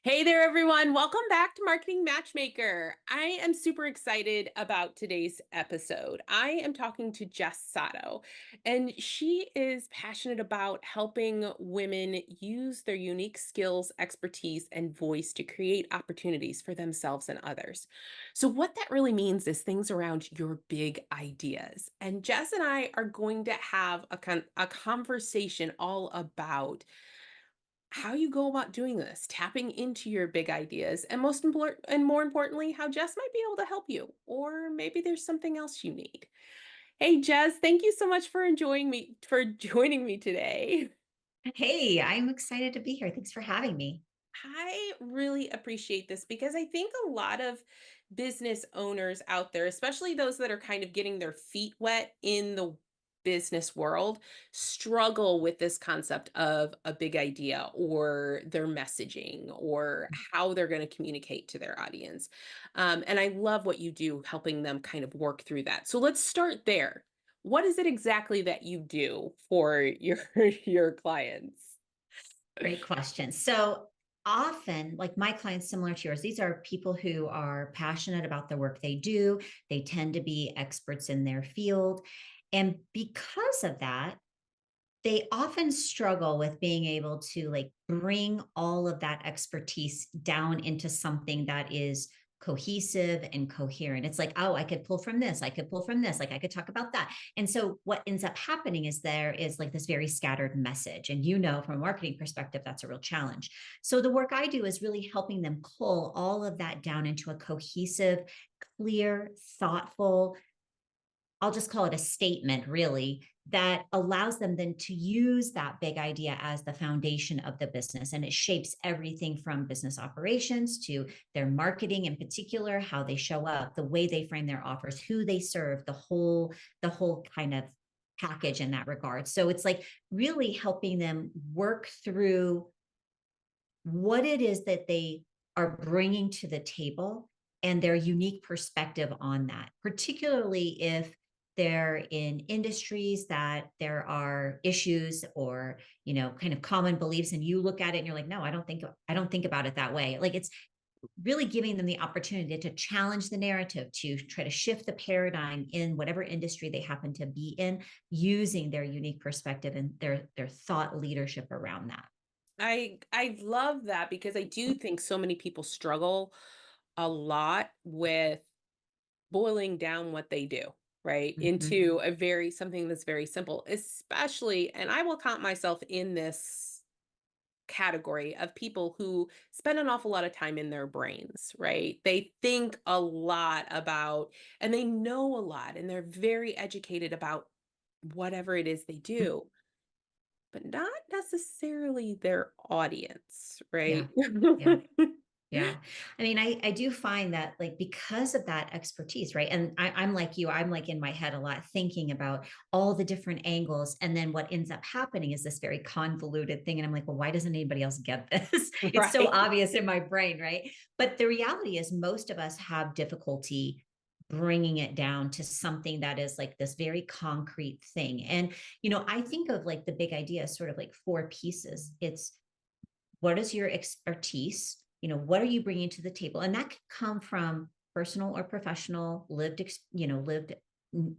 Hey there, everyone. Welcome back to Marketing Matchmaker. I am super excited about today's episode. I am talking to Jess Sato, and she is passionate about helping women use their unique skills, expertise, and voice to create opportunities for themselves and others. So, what that really means is things around your big ideas. And Jess and I are going to have a conversation all about how you go about doing this, tapping into your big ideas, and more importantly, how Jess might be able to help you, or maybe there's something else you need. Hey Jess, thank you so much for enjoying me for joining me today. Hey, I'm excited to be here. Thanks for having me. I really appreciate this because I think a lot of business owners out there, especially those that are kind of getting their feet wet in the business world, struggle with this concept of a big idea or their messaging or how they're going to communicate to their audience. And I love what you do helping them kind of work through that. So let's start there. What is it exactly that you do for your your clients? Great question. So often, like my clients, similar to yours, these are people who are passionate about the work they do. They tend to be experts in their field. And because of that, they often struggle with being able to like bring all of that expertise down into something that is cohesive and coherent. It's like, oh, I could pull from this, I could pull from this, like I could talk about that. And so what ends up happening is there is like this very scattered message. And from a marketing perspective, that's a real challenge. So the work I do is really helping them pull all of that down into a cohesive, clear, thoughtful, I'll just call it a statement, really, that allows them then to use that big idea as the foundation of the business. And it shapes everything from business operations to their marketing in particular, how they show up, the way they frame their offers, who they serve, the whole kind of package in that regard. So it's like really helping them work through what it is that they are bringing to the table and their unique perspective on that, particularly if they're in industries that there are issues or kind of common beliefs, and you look at it and you're like, no, I don't think about it that way. Like, it's really giving them the opportunity to challenge the narrative, to try to shift the paradigm in whatever industry they happen to be in, using their unique perspective and their thought leadership around that. I love that because I do think so many people struggle a lot with boiling down what they do, right? Mhm. Into a very something that's very simple, especially, and I will count myself in this category of people who spend an awful lot of time in their brains, right? They think a lot about and they know a lot and they're very educated about whatever it is they do, but not necessarily their audience, Yeah. right? Yeah. Yeah. I mean, I do find that like because of that expertise, right? And I'm like you, I'm like in my head a lot thinking about all the different angles. And then what ends up happening is this very convoluted thing. And I'm like, well, why doesn't anybody else get this? It's so Right. obvious in my brain, right? But the reality is most of us have difficulty bringing it down to something that is like this very concrete thing. And I think of like the big idea as sort of like four pieces. It's, what is your expertise? What are you bringing to the table? And that can come from personal or professional lived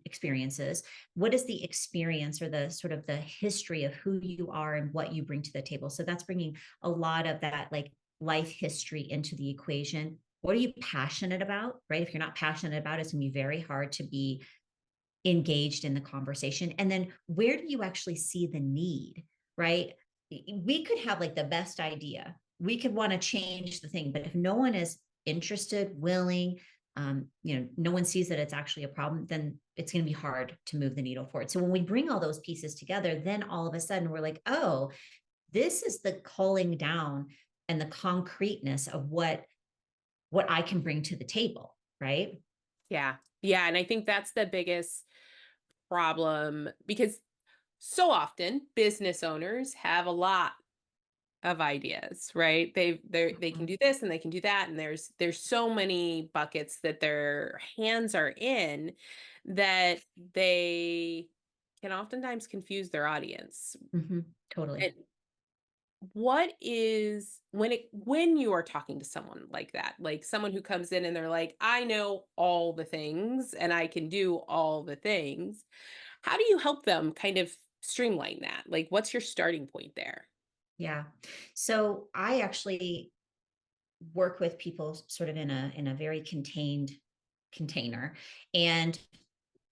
experiences. What is the experience or the sort of the history of who you are and what you bring to the table? So that's bringing a lot of that like life history into the equation. What are you passionate about, right? If you're not passionate about it, it's going to be very hard to be engaged in the conversation. And then where do you actually see the need, right? We could have like the best idea. We could want to change the thing, but if no one is interested, willing, no one sees that it's actually a problem, then it's going to be hard to move the needle forward. So when we bring all those pieces together, then all of a sudden we're like, oh, this is the culling down and the concreteness of what I can bring to the table, right? Yeah. Yeah. And I think that's the biggest problem because so often business owners have a lot of ideas, right? They can do this and they can do that. And there's so many buckets that their hands are in that they can oftentimes confuse their audience. Mm-hmm. Totally. what is when you are talking to someone like that, like someone who comes in and they're like, I know all the things and I can do all the things. How do you help them kind of streamline that? Like, what's your starting point there? Yeah. So I actually work with people sort of in a very contained container, and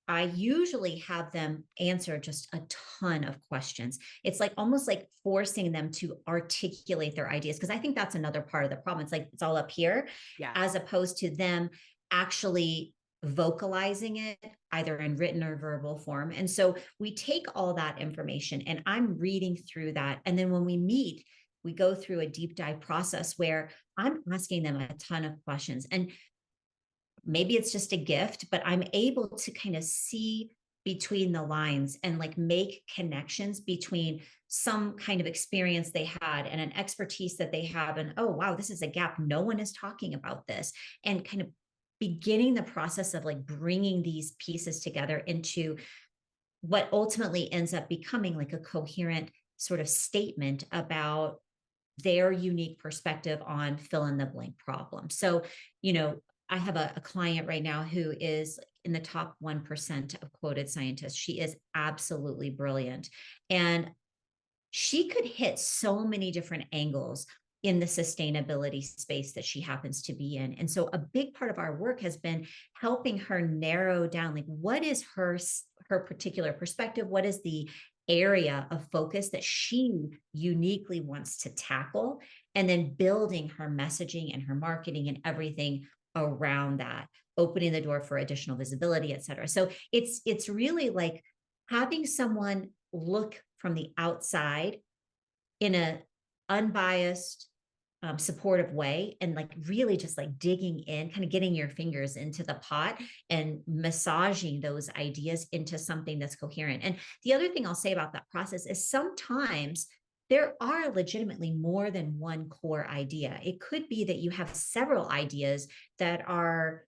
I usually have them answer just a ton of questions. It's like almost like forcing them to articulate their ideas, because I think that's another part of the problem. It's like it's all up here, as Yes. opposed to them actually vocalizing it either in written or verbal form. And so we take all that information and I'm reading through that. And then when we meet, we go through a deep dive process where I'm asking them a ton of questions. And maybe it's just a gift, but I'm able to kind of see between the lines and like make connections between some kind of experience they had and an expertise that they have. And oh, wow, this is a gap. No one is talking about this. And kind of beginning the process of like bringing these pieces together into what ultimately ends up becoming like a coherent sort of statement about their unique perspective on fill in the blank problem. So, I have a client right now who is in the top 1% of quoted scientists. She is absolutely brilliant. And she could hit so many different angles in the sustainability space that she happens to be in. And so a big part of our work has been helping her narrow down like what is her particular perspective, what is the area of focus that she uniquely wants to tackle, and then building her messaging and her marketing and everything around that, opening the door for additional visibility, et cetera. So it's really like having someone look from the outside in a unbiased, supportive way, and like really just like digging in, kind of getting your fingers into the pot and massaging those ideas into something that's coherent. And the other thing I'll say about that process is sometimes there are legitimately more than one core idea. It could be that you have several ideas that are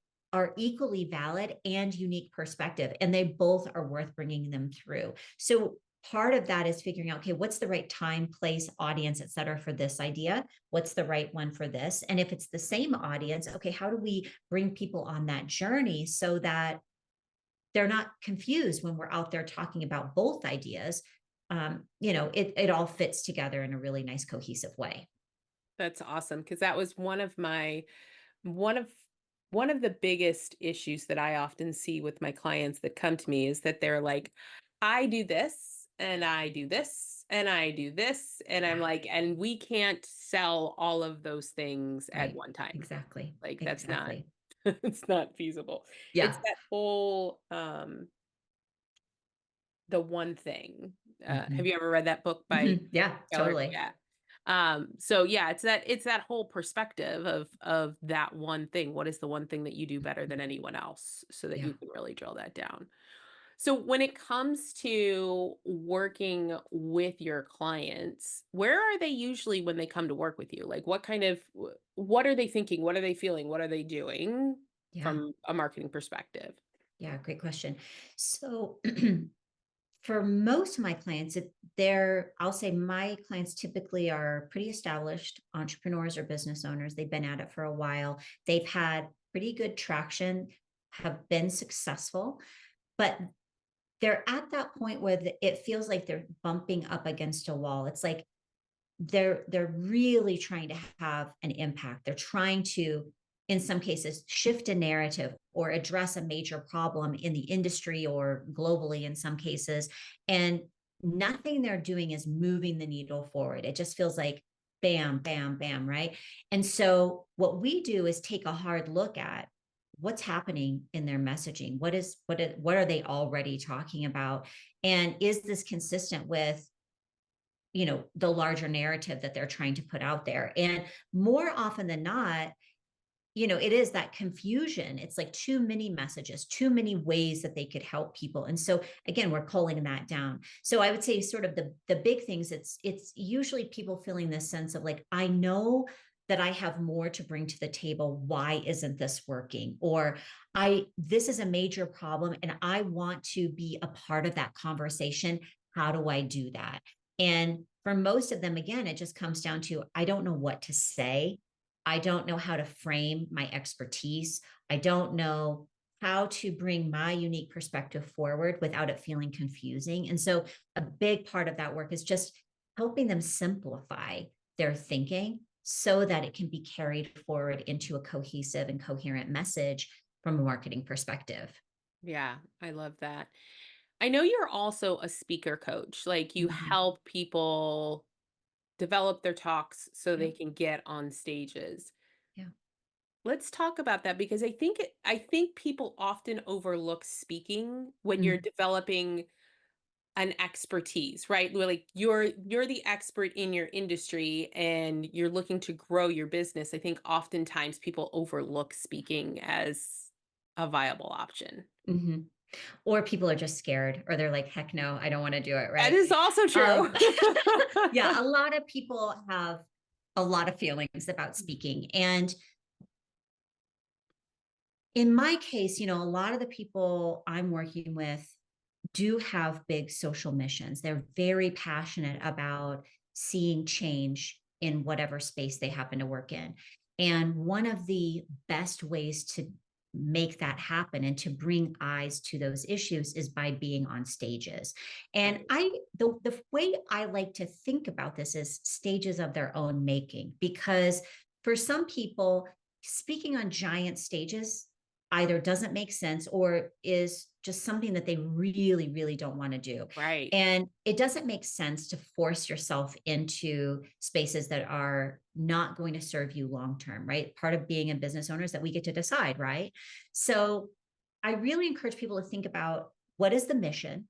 equally valid and unique perspective, and they both are worth bringing them through. So part of that is figuring out, okay, what's the right time, place, audience, et cetera, for this idea? What's the right one for this? And if it's the same audience, okay, how do we bring people on that journey so that they're not confused when we're out there talking about both ideas? It all fits together in a really nice, cohesive way. That's awesome because that was one of one of the biggest issues that I often see with my clients that come to me is that they're like, I do this and I do this and I do this. And I'm Yeah, like, and we can't sell all of those things at right. one time. Exactly. Like that's not Exactly. it's not feasible. It's Yeah. that whole the one thing. Have Mhm. you ever read that book by Mhm. Yeah, Keller? totally. Yeah. So yeah, it's that whole perspective of that one thing. What is the one thing that you do better Mhm. than anyone else so that Yeah. you can really drill that down. So when it comes to working with your clients, where are they usually when they come to work with you? Like what are they thinking? What are they feeling? What are they doing Yeah. from a marketing perspective? Yeah. Great question. So, for most of my clients, I'll say my clients typically are pretty established entrepreneurs or business owners. They've been at it for a while. They've had pretty good traction, have been successful, but they're at that point where it feels like they're bumping up against a wall. It's like they're really trying to have an impact. They're trying to, in some cases, shift a narrative or address a major problem in the industry or globally in some cases, and nothing they're doing is moving the needle forward. It just feels like bam, bam, bam, right? And so what we do is take a hard look at what's happening in their messaging. What are they already talking about, and is this consistent with the larger narrative that they're trying to put out there? And more often than not, it is that confusion. It's like too many messages, too many ways that they could help people. And so again, we're culling that down. So I would say sort of the big things, it's usually people feeling this sense of like, I know that I have more to bring to the table. Why isn't this working? Or this is a major problem and I want to be a part of that conversation. How do I do that? And for most of them, again, it just comes down to, I don't know what to say. I don't know how to frame my expertise. I don't know how to bring my unique perspective forward without it feeling confusing. And so a big part of that work is just helping them simplify their thinking so that it can be carried forward into a cohesive and coherent message from a marketing perspective. Yeah, I love that. I know you're also a speaker coach. Like you Mhm. help people develop their talks so Yeah. they can get on stages. Yeah. Let's talk about that because I think people often overlook speaking when you're Mm. developing an expertise, right? Where like you're the expert in your industry and you're looking to grow your business. I think oftentimes people overlook speaking as a viable option. Mhm. Or people are just scared, or they're like, heck no, I don't want to do it. That Right. is also true. Um, yeah. A lot of people have a lot of feelings about speaking. And in my case, a lot of the people I'm working with do have big social missions. They're very passionate about seeing change in whatever space they happen to work in. And one of the best ways to make that happen and to bring eyes to those issues is by being on stages. And Right. the way I like to think about this is stages of their own making, because for some people, speaking on giant stages either doesn't make sense or is just something that they really, really don't want to do. Right. And it doesn't make sense to force yourself into spaces that are not going to serve you long term, right? Part of being a business owner is that we get to decide, right? So I really encourage people to think about, what is the mission?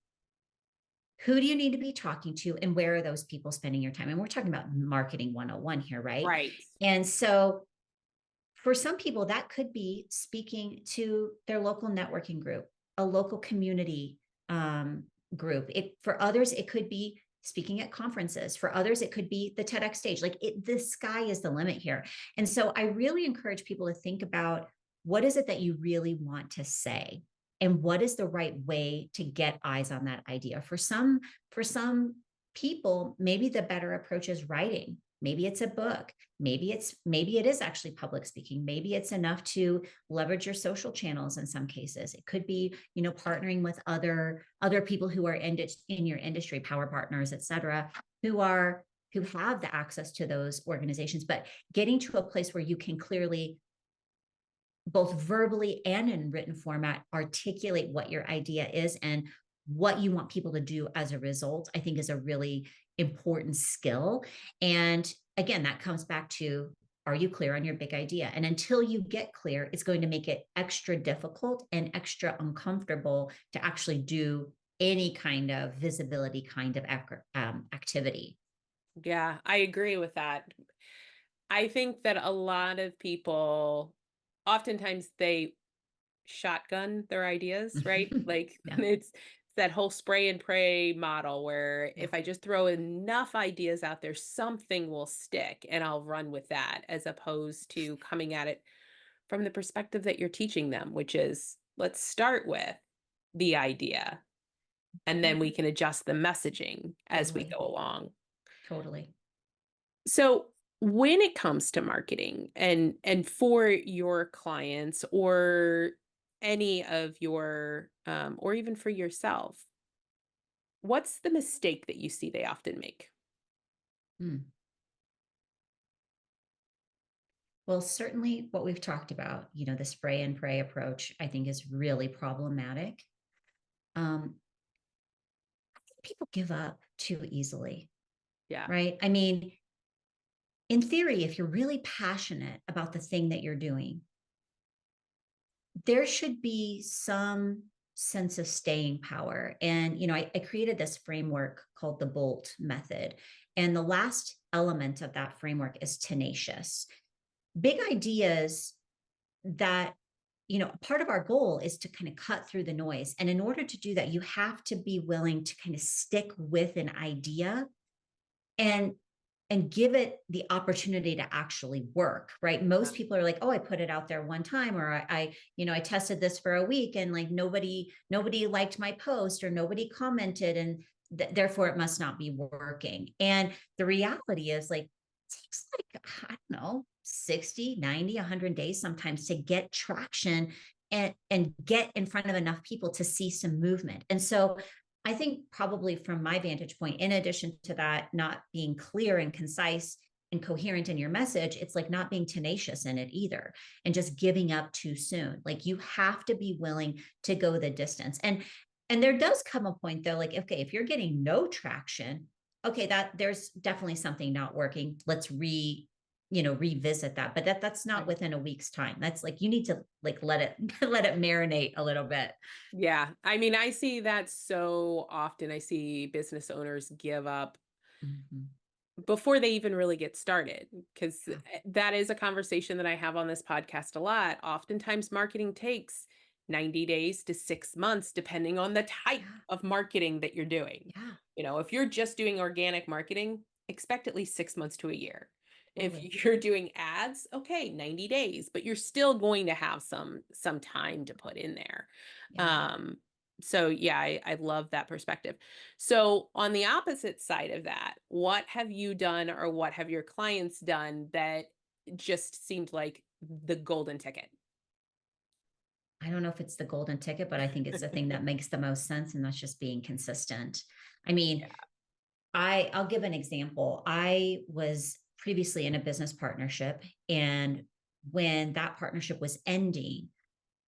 Who do you need to be talking to? And where are those people spending your time? And we're talking about marketing 101 here, right? Right. And so for some people, that could be speaking to their local networking group, a local community group. For others, it could be speaking at conferences. For others, it could be the TEDx stage. The sky is the limit here. And so I really encourage people to think about, what is it that you really want to say? And what is the right way to get eyes on that idea? For some people, maybe the better approach is writing. Maybe it's a book. Maybe it is actually public speaking. Maybe it's enough to leverage your social channels in some cases. It could be, partnering with other people who are in your industry, power partners, et cetera, who have the access to those organizations. But getting to a place where you can clearly, both verbally and in written format, articulate what your idea is and what you want people to do as a result, I think is a really important skill. And again, that comes back to, are you clear on your big idea? And until you get clear, it's going to make it extra difficult and extra uncomfortable to actually do any kind of visibility kind of activity. Yeah, I agree with that. I think that a lot of people oftentimes they shotgun their ideas, right? Like Yeah. it's that whole spray and pray model where Yeah. if I just throw enough ideas out there, something will stick and I'll run with that, as opposed to coming at it from the perspective that you're teaching them, which is let's start with the idea and Yeah. then we can adjust the messaging as we Totally. go along. Totally. So when it comes to marketing and for your clients or any of your or even for yourself, what's the mistake that you see they often make? Hmm. Well, certainly what we've talked about, the spray and pray approach, I think is really problematic. Um, People give up too easily, Yeah. right? I mean, in theory, if you're really passionate about the thing that you're doing, there should be some sense of staying power. And, I created this framework called the Bolt method. And the last element of that framework is tenacious. Big ideas that, part of our goal is to kind of cut through the noise. And in order to do that, you have to be willing to kind of stick with an idea and give it the opportunity to actually work, right? Yeah. Most people are like, oh, I put it out there one time, or I tested this for a week and like nobody liked my post or nobody commented. And therefore it must not be working. And the reality is like, it takes like, I don't know, 60, 90, 100 days sometimes to get traction and get in front of enough people to see some movement. And so I think probably from my vantage point, in addition to that, not being clear and concise and coherent in your message, it's like not being tenacious in it either and just giving up too soon. Like you have to be willing to go the distance. And there does come a point though, like, okay, if you're getting no traction, okay, that there's definitely something not working. Let's revisit that. But that's not Right. within a week's time. That's like you need to like let it let it marinate a little bit. Yeah. I mean, I see that so often. I see business owners give up Mhm. before they even really get started, because Yeah. that is a conversation that I have on this podcast a lot. Oftentimes, marketing takes 90 days to 6 months, depending on the type Yeah. of marketing that you're doing. Yeah. If you're just doing organic marketing, expect at least 6 months to a year. If Totally. you're doing ads, okay, 90 days, but you're still going to have some time to put in there. Yeah. Um, so yeah, I love that perspective. So, on the opposite side of that, what have you done or what have your clients done that just seemed like the golden ticket? I don't know if it's the golden ticket, but I think it's the thing that makes the most sense, and that's just being consistent. I mean, Yeah. I'll give an example. I was previously in a business partnership, and when that partnership was ending,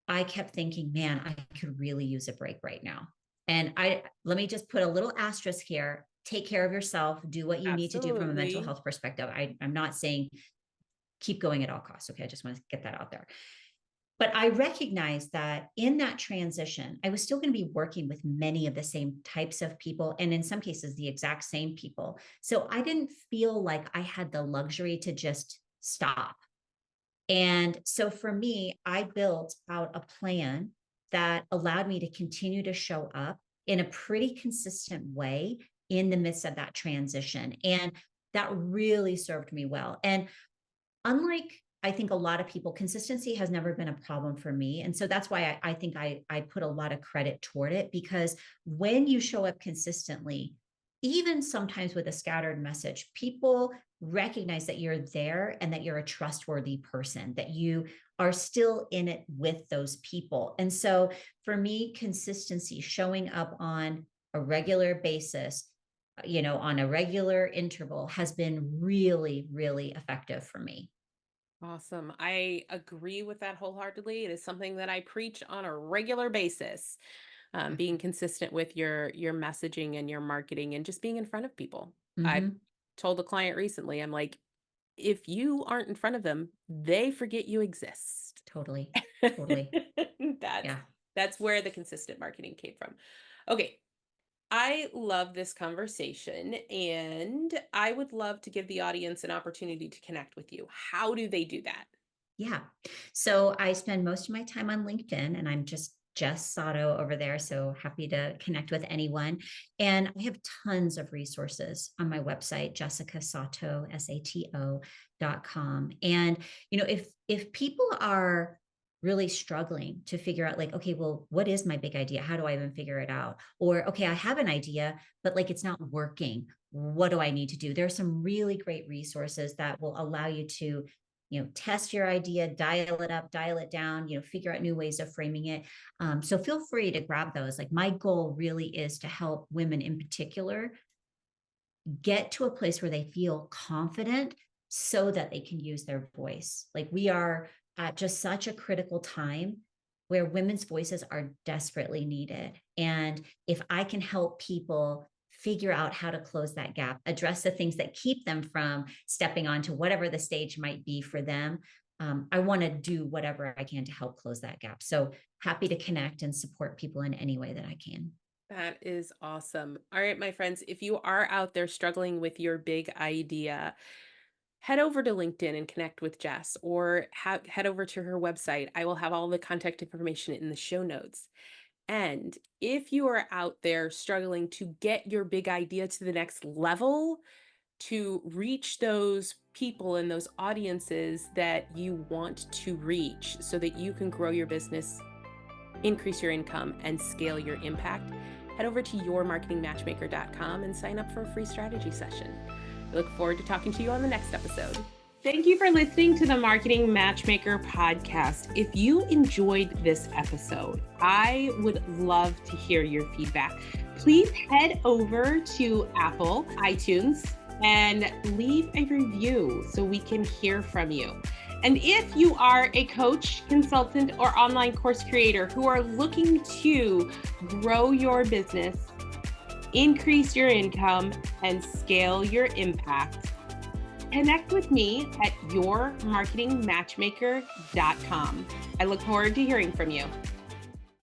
I kept thinking, man, I could really use a break right now. And I let me just put a little asterisk here. Take care of yourself, do what you need to do from a mental Absolutely. health perspective. I'm not saying keep going at all costs. Okay. I just want to get that out there. But I recognized that in that transition, I was still going to be working with many of the same types of people, and in some cases, the exact same people. So I didn't feel like I had the luxury to just stop. And so for me, I built out a plan that allowed me to continue to show up in a pretty consistent way in the midst of that transition. And that really served me well. And unlike I think a lot of people, consistency has never been a problem for me. And so that's why I think I put a lot of credit toward it because when you show up consistently, even sometimes with a scattered message, people recognize that you're there and that you're a trustworthy person, that you are still in it with those people. And so for me, consistency, showing up on a regular basis, on a regular interval has been really, really effective for me. Awesome. I agree with that wholeheartedly. It is something that I preach on a regular basis. Being consistent with your messaging and your marketing and just being in front of people. I Mhm. told a client recently, I'm like, if you aren't in front of them, they forget you exist. Totally. Totally. that's Yeah. that's where the consistent marketing came from. Okay, I love this conversation and I would love to give the audience an opportunity to connect with you. How do they do that? Yeah. So I spend most of my time on LinkedIn and I'm just Jess Sato over there. So happy to connect with anyone. And I have tons of resources on my website, Jessica Sato, SATO.com. And, if people are really struggling to figure out like, okay, well, what is my big idea? How do I even figure it out? Or, okay, I have an idea, but like it's not working. What do I need to do? There are some really great resources that will allow you to test your idea, dial it up, dial it down, figure out new ways of framing it. So feel free to grab those. Like my goal really is to help women in particular get to a place where they feel confident so that they can use their voice. Like we are at just such a critical time where women's voices are desperately needed. And if I can help people figure out how to close that gap, address the things that keep them from stepping onto whatever the stage might be for them, I want to do whatever I can to help close that gap. So happy to connect and support people in any way that I can. That is awesome. All right, my friends, if you are out there struggling with your big idea, head over to LinkedIn and connect with Jess or head over to her website. I will have all the contact information in the show notes. And if you are out there struggling to get your big idea to the next level, to reach those people and those audiences that you want to reach so that you can grow your business, increase your income, and scale your impact, head over to yourmarketingmatchmaker.com and sign up for a free strategy session. I look forward to talking to you on the next episode. Thank you for listening to the Marketing Matchmaker podcast. If you enjoyed this episode, I would love to hear your feedback. Please head over to Apple, iTunes, and leave a review so we can hear from you. And if you are a coach, consultant, or online course creator who are looking to grow your business, increase your income, and scale your impact, connect with me at yourmarketingmatchmaker.com. I look forward to hearing from you.